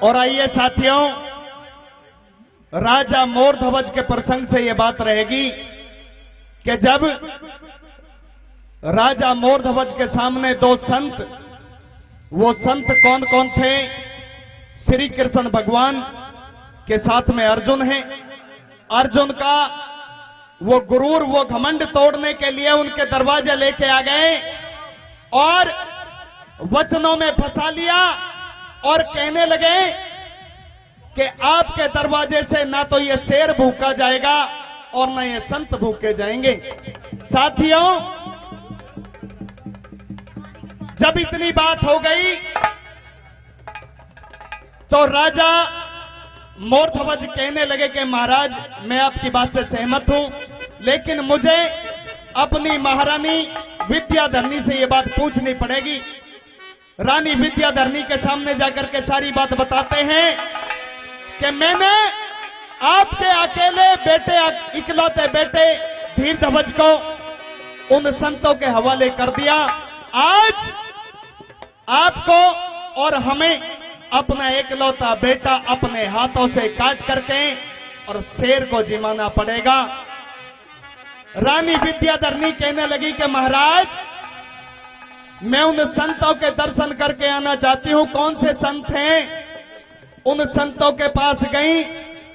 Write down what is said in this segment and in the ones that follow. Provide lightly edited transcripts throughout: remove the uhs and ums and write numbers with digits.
और आइए साथियों, राजा मोर ध्वज के प्रसंग से यह बात रहेगी कि जब राजा मोर ध्वज के सामने दो संत, वो संत कौन कौन थे? श्री कृष्ण भगवान के साथ में अर्जुन है। अर्जुन का वो गुरूर, वो घमंड तोड़ने के लिए उनके दरवाजे लेके आ गए और वचनों में फंसा लिया और कहने लगे कि आपके दरवाजे से ना तो ये शेर भूखा जाएगा और ना ये संत भूखे जाएंगे। साथियों, जब इतनी बात हो गई तो राजा मोर ध्वज कहने लगे कि महाराज, मैं आपकी बात से सहमत हूं, लेकिन मुझे अपनी महारानी विद्याधरनी से यह बात पूछनी पड़ेगी। रानी विद्याधरनी के सामने जाकर के सारी बात बताते हैं कि मैंने आपके अकेले बेटे, इकलौते बेटे धीर ध्वज को उन संतों के हवाले कर दिया। आज आपको और हमें अपना एकलौता बेटा अपने हाथों से काट करके और शेर को जिमाना पड़ेगा। रानी विद्याधरनी कहने लगी कि महाराज, मैं उन संतों के दर्शन करके आना चाहती हूं। कौन से संत हैं? उन संतों के पास गई,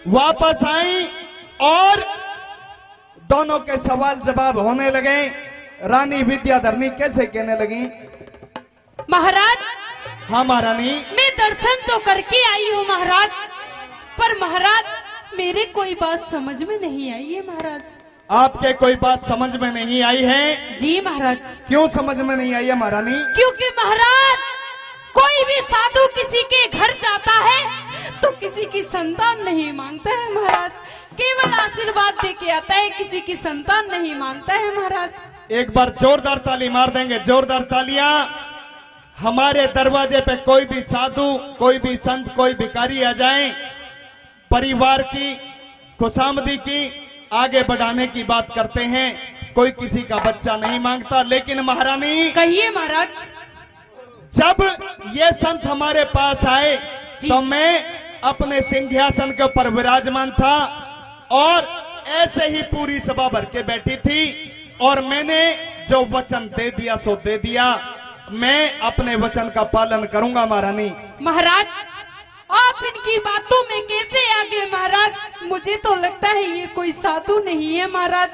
वापस आई और दोनों के सवाल जवाब होने लगे। रानी विद्याधरनी कैसे कहने लगी? महाराज, हाँ महारानी, मैं दर्शन तो करके आई हूँ महाराज, पर महाराज मेरे कोई बात समझ में नहीं आई है महाराज। आपके कोई बात समझ में नहीं आई है? जी महाराज। क्यों समझ में नहीं आई है महारानी? क्योंकि महाराज, कोई भी साधु किसी के घर जाता है तो किसी की संतान नहीं मांगता है महाराज, केवल आशीर्वाद दे के आता है, किसी की संतान नहीं मांगता है महाराज। एक बार जोरदार ताली मार देंगे, जोरदार तालियां। हमारे दरवाजे पे कोई भी साधु, कोई भी संत, कोई भिखारी आ जाए, परिवार की खुशामदी की आगे बढ़ाने की बात करते हैं, कोई किसी का बच्चा नहीं मांगता। लेकिन महारानी, कहिए महाराज। जब ये संत हमारे पास आए तो मैं अपने सिंहासन के ऊपर विराजमान था और ऐसे ही पूरी सभा भर के बैठी थी और मैंने जो वचन दे दिया सो दे दिया। मैं अपने वचन का पालन करूंगा महारानी। महाराज, आप इनकी बातों में कैसे आ गए महाराज? मुझे तो लगता है ये कोई साधु नहीं है महाराज।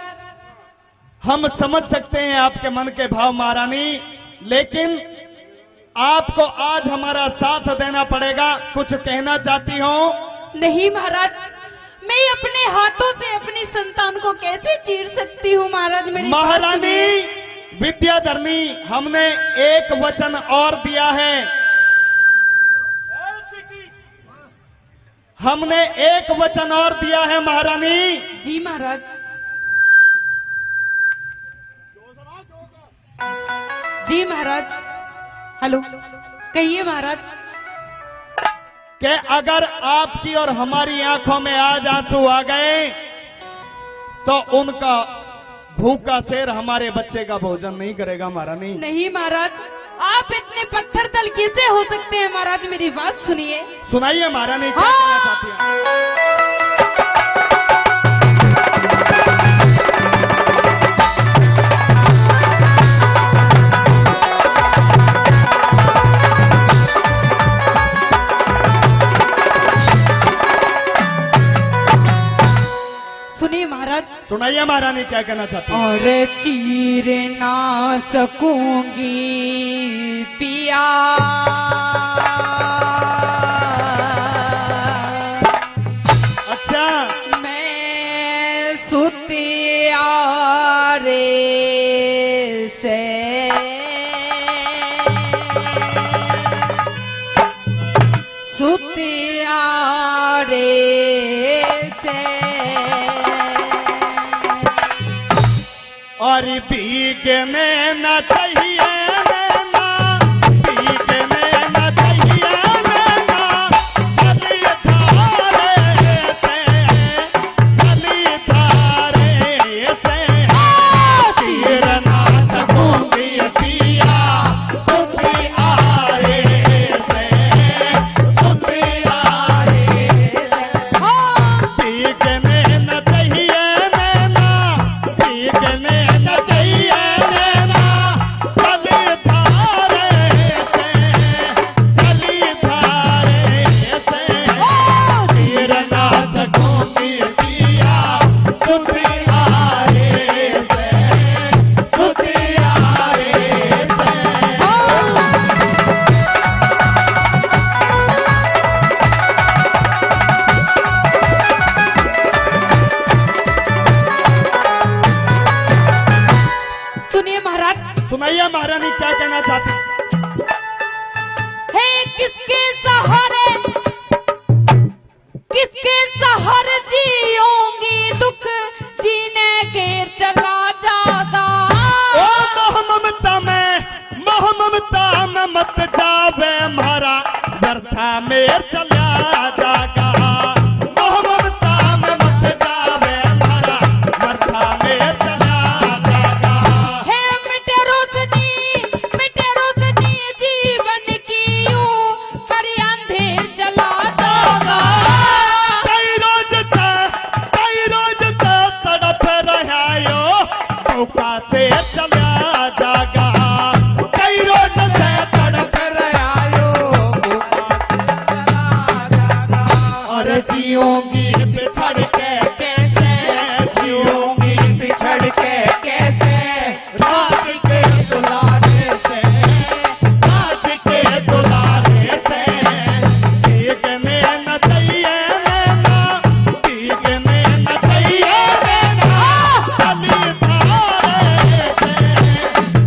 हम समझ सकते हैं आपके मन के भाव महारानी, लेकिन आपको आज हमारा साथ देना पड़ेगा। कुछ कहना चाहती हो? नहीं महाराज, मैं अपने हाथों से अपनी संतान को कैसे चीर सकती हूँ महाराज? मेरी महारानी विद्याधरनी, हमने एक वचन और दिया है, हमने एक वचन और दिया है महारानी। जी महाराज। जी महाराज। हेलो, कहिए महाराज। कि अगर आपकी और हमारी आंखों में आज आंसू आ गए तो उनका भूखा शेर हमारे बच्चे का भोजन नहीं करेगा महारानी। नहीं महाराज, आप इतने पत्थर दल कैसे हो सकते हैं महाराज? मेरी बात सुनिए। सुनाइए महारानी, क्या कहना चाहती हैं? सुनाइए महारानी, क्या कहना चाहती हैं? और चीर ना सकूंगी पिया, अच्छा, मैं सुतिया रे से, सुतिया रे से और भीगने न चाहिए जीऊंगी बिछड़ के कैसे, जीऊंगी बिछड़ के कैसे, रात के दुलारे से, रात के दुलारे से। भीगने न चाहिए नैना, भीगने न चाहिए नैना, कली धारे से,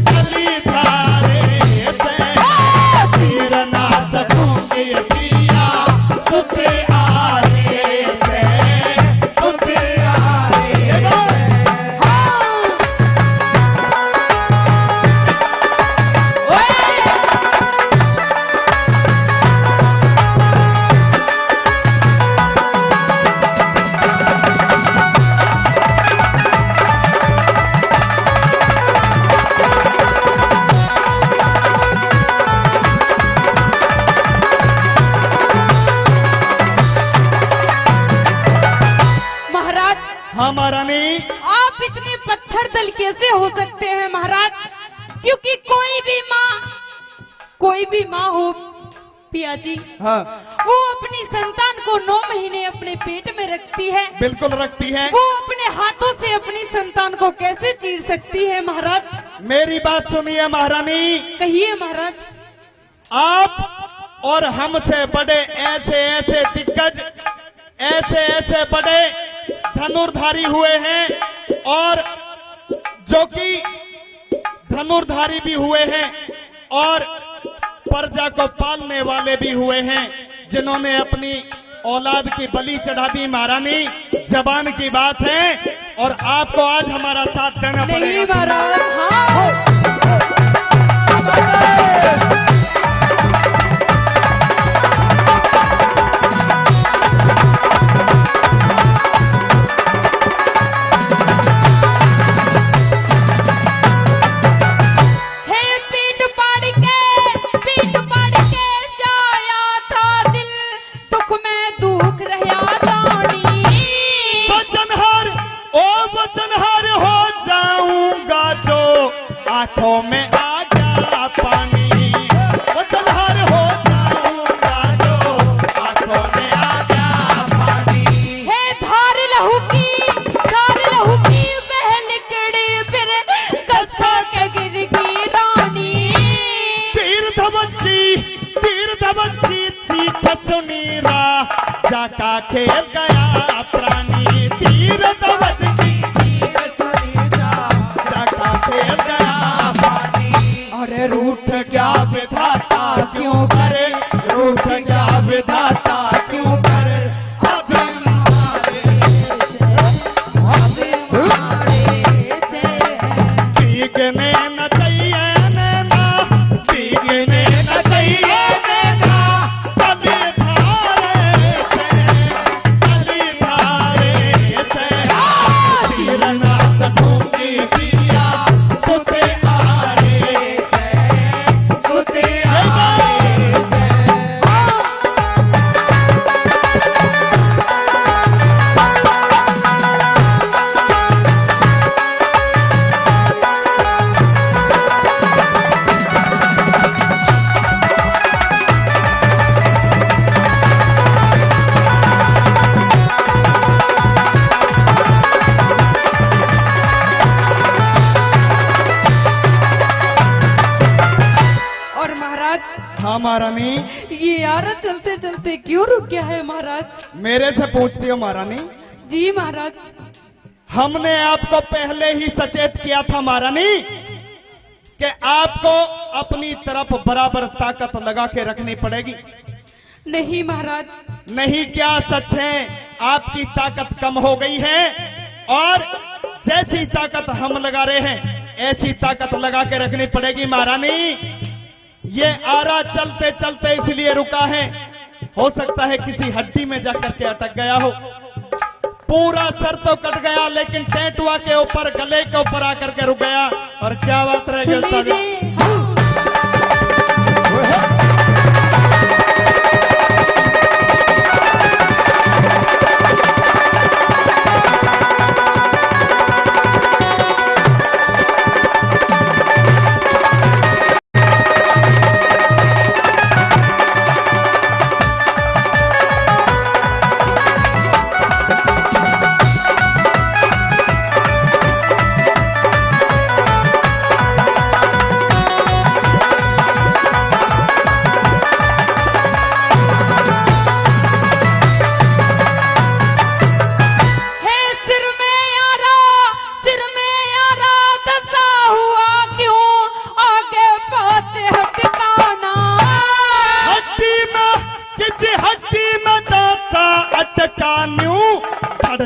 कली धारे से। फिर ना सकूंगी पिया तुझे आरे से, तुझे आरे से। महाराज, हाँ महारानी, आप इतने पत्थर दल कैसे हो सकते हैं महाराज? क्योंकि कोई भी माँ हो पिया जी, हाँ वो अपनी संतान को 9 महीने अपने पेट में रखती है। बिल्कुल रखती है। वो अपने हाथों से अपनी संतान को कैसे चीर सकती है महाराज? मेरी बात सुनिए महारानी, कहिए महाराज। आप और हमसे बड़े ऐसे ऐसे दिग्गज, ऐसे ऐसे बड़े धनुर्धारी हुए हैं, और जो कि धनुर्धारी भी हुए हैं और प्रजा को पालने वाले भी हुए हैं, जिन्होंने अपनी औलाद की बलि चढ़ा दी महारानी। जबान की बात है, और आपको आज हमारा साथ देना नहीं पड़ेगा। महाराज, हाँ। हे पीठ फाड़ के जाया था दिल, दुख में दुख रहा रानी। वचनहार, ओ वचनहार हो जाऊंगा जो आंखों में आ गया पानी। वचनहार हो जाऊंगा जो आंखों में आ गया पानी। हे धार लहू की बह निकड़ी, फिर कस्सा के गिर की रानी। तीर धवज की थी खसुनीरा, जाका खेल गया प्राणी। तीर धवज की जाका खेल गया पानी। अरे रूठ क्या विधाता क्यों करे, रूठ क्या विधाता क्यों करे। भीगने न चाहिए नैना, भीगने न चाहिए नैना, कली धारे से, कली धारे से। फिर ना सकूंगी पिया तुझे आरे से, तुझे आरे से। और महाराज, हाँ महारानी, ये यारा चलते चलते क्यों रुक गया है महाराज? मेरे से पूछती हो महारानी? जी महाराज। हमने आपको पहले ही सचेत किया था महारानी कि आपको अपनी तरफ बराबर ताकत लगा के रखनी पड़ेगी। नहीं महाराज, नहीं क्या सच है, आपकी ताकत कम हो गई है, और जैसी ताकत हम लगा रहे हैं ऐसी ताकत लगा के रखनी पड़ेगी महारानी। ये आरा चलते चलते इसलिए रुका है, हो सकता है किसी हड्डी में जाकर के अटक गया हो। पूरा सर तो कट गया, लेकिन टेटुआ के ऊपर, गले के ऊपर आकर के रुक गया। और क्या बात रह गई सुन उस्ताद? लीजिए, हाँ।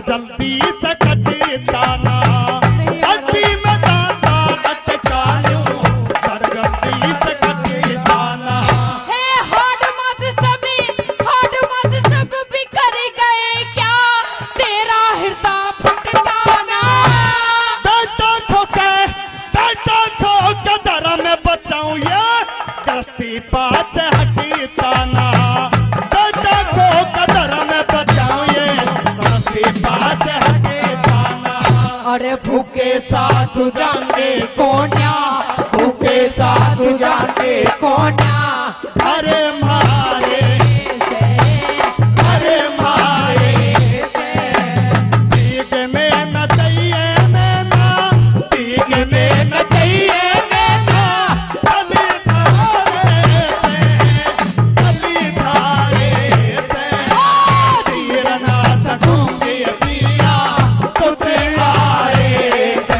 जल्दी से कटी जाना, हड्डी में दांता अटका लूं, सर जल्दी से कटी जाना। हे हाड मत सब बिखर गए क्या, तेरा हृदय फट जाना। बेटा ठोके दर में बचाऊं ये, गस्ती पास हटी जाना। बेटा ठोके दर में बचाऊं ये, गस्ती पास हटी जाना। अरे भूखे साधु जाने कोन्या, भूखे साधु जाने कोन्या, अरे मारे तीग में न चाहिए नैना, तीग में न चाहिए नैना, गली धारे से तीर ना सकूंगी पिया, सुतियारे से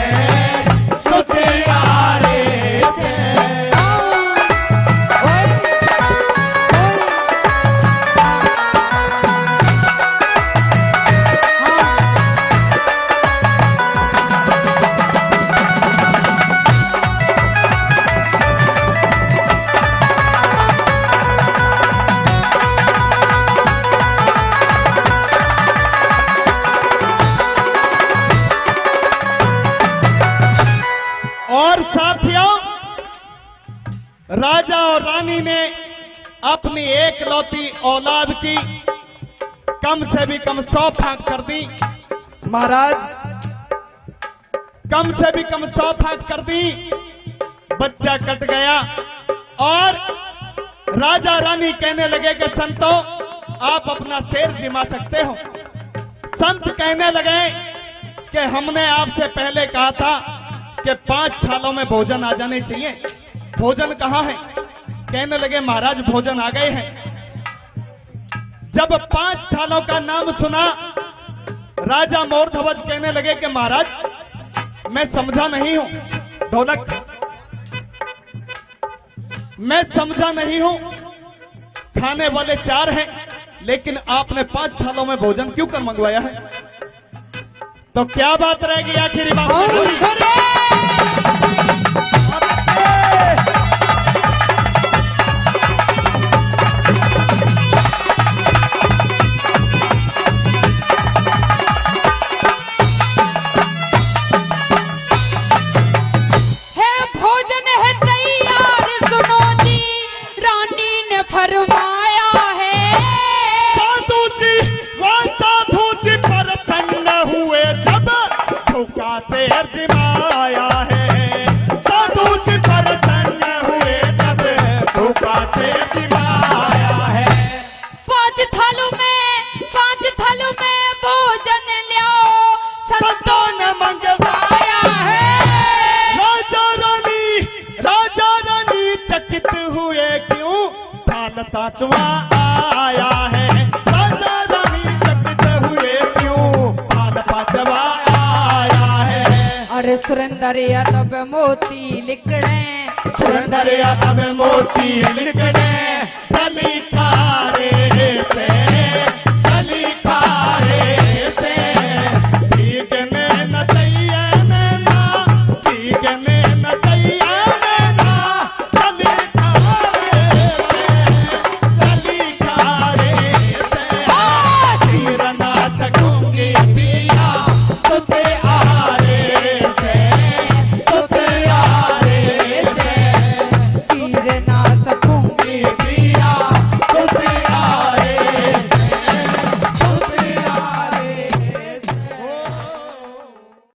और साथियों, राजा और रानी ने अपनी एकलौती औलाद की कम से भी कम 100 फांक कर दी। महाराज, कम से भी कम 100 फांक कर दी, बच्चा कट गया। और राजा रानी कहने लगे कि संतों, आप अपना शेर जिमा सकते हो। संत कहने लगे कि हमने आपसे पहले कहा था कि 5 थालों में भोजन आ जाने चाहिए, भोजन कहाँ है? कहने लगे महाराज भोजन आ गए हैं। जब 5 थालों का नाम सुना, राजा मोरध्वज कहने लगे कि महाराज मैं समझा नहीं हूं, ढोलक मैं समझा नहीं हूं, खाने वाले 4 हैं, लेकिन आपने 5 थालों में भोजन क्यों कर मंगवाया है? तो क्या बात रहेगी आखिरी बात? पांचवा आया है, राजा रानी चकित हुए क्यों, पांचवा आया है। अरे सुरेंद्र यादव मोती लिखड़े, सुरेंद्र यादव मोती लिखड़े,